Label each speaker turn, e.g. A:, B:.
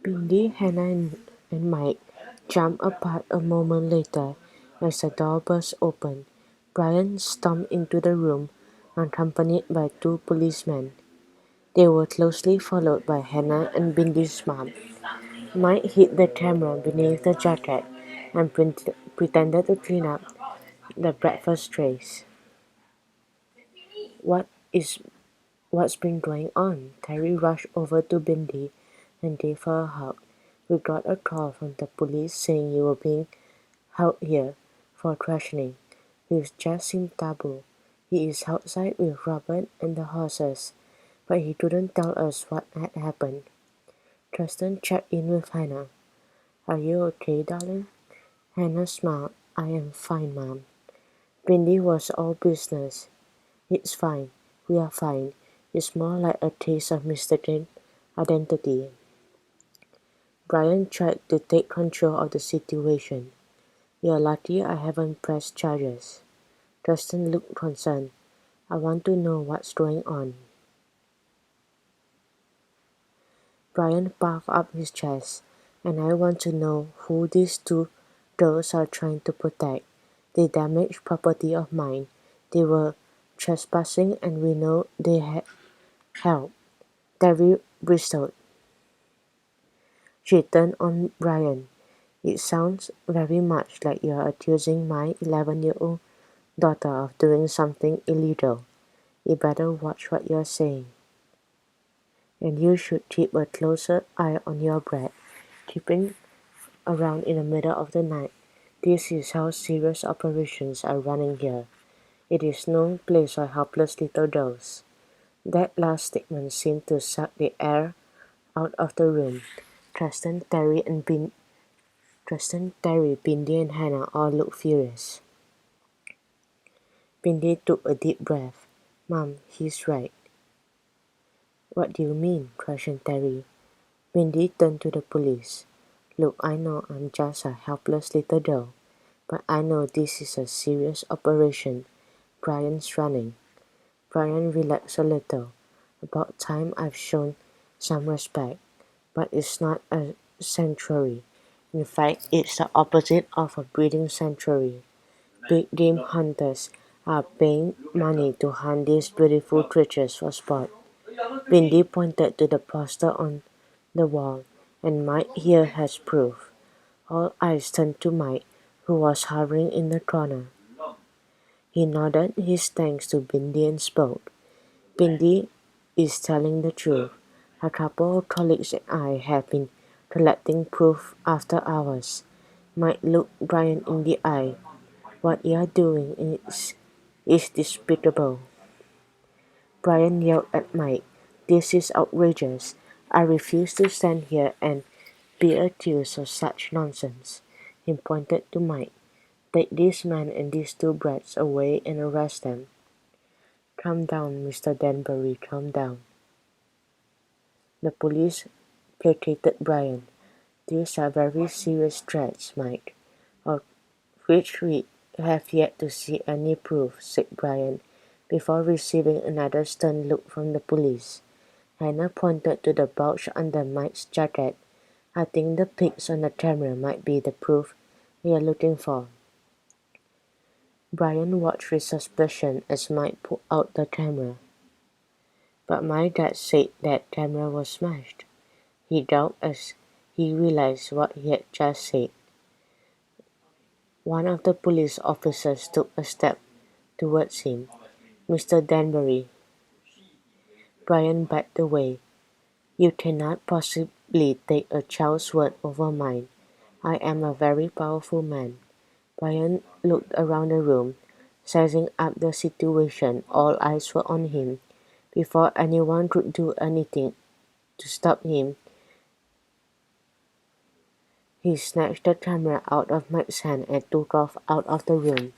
A: Bindi, Hannah, and Mike jump apart a moment later as the door burst open. Brian stomped into the room, accompanied by two policemen. They were closely followed by Hannah and Bindi's mom. Mike hid the camera beneath the jacket and pretended to clean up the breakfast trays. What is What's been going on? Terry rushed over to Bindi and gave her a hug. We got a call from the police saying you were being held here for questioning. We've just seen Tabu. He is outside with Robert and the horses, but he couldn't tell us what had happened. Tristan checked in with Hannah. Are you okay, darling? Hannah smiled. I am fine, Mom. Bindi was all business. It's fine. We are fine. It's more like a case of mistaken identity. Brian tried to take control of the situation. You're lucky I haven't pressed charges. Justin looked concerned. I want to know what's going on. Brian puffed up his chest. And I want to know who these two girls are trying to protect. They damaged property of mine. They were trespassing and we know they had help. Terry bristled. She turned on Brian. It sounds very much like you're accusing my 11-year-old daughter of doing something illegal. You better watch what you're saying. And you should keep a closer eye on your breath, keeping around in the middle of the night. This is how serious operations are running here. It is no place for helpless little girls. That last statement seemed to suck the air out of the room. Tristan, Terry, Bindi, and Hannah all looked furious. Bindi took a deep breath. Mom, he's right. What do you mean? Questioned Terry. Bindi turned to the police. Look, I know I'm just a helpless little girl, but I know this is a serious operation. Brian's running. Brian relaxed a little. About time I've shown some respect, but it's not a sanctuary. In fact, it's the opposite of a breeding sanctuary. Big game hunters are paying money to hunt these beautiful creatures for sport. Bindi pointed to the poster on the wall, and Mike here has proof. All eyes turned to Mike, who was hovering in the corner. He nodded his thanks to Bindi and spoke. Bindi is telling the truth. A couple of colleagues and I have been collecting proof after hours. Mike looked Brian in the eye. What you're doing is despicable. Brian yelled at Mike. This is outrageous. I refuse to stand here and be accused of such nonsense. He pointed to Mike. Take this man and these two brats away and arrest them. Calm down, Mr. Danbury, calm down. The police placated Brian. These are very serious threats, Mike, of which we have yet to see any proof, said Brian, before receiving another stern look from the police. Hannah pointed to the bulge under Mike's jacket. I think the pics on the camera might be the proof we are looking for. Brian watched with suspicion as Mike pulled out the camera. But my dad said that camera was smashed. He gulped as he realized what he had just said. One of the police officers took a step towards him. Mr. Danbury. Brian backed away. You cannot possibly take a child's word over mine. I am a very powerful man. Brian looked around the room, sizing up the situation. All eyes were on him. Before anyone could do anything to stop him, he snatched the camera out of Mike's hand and took off out of the room.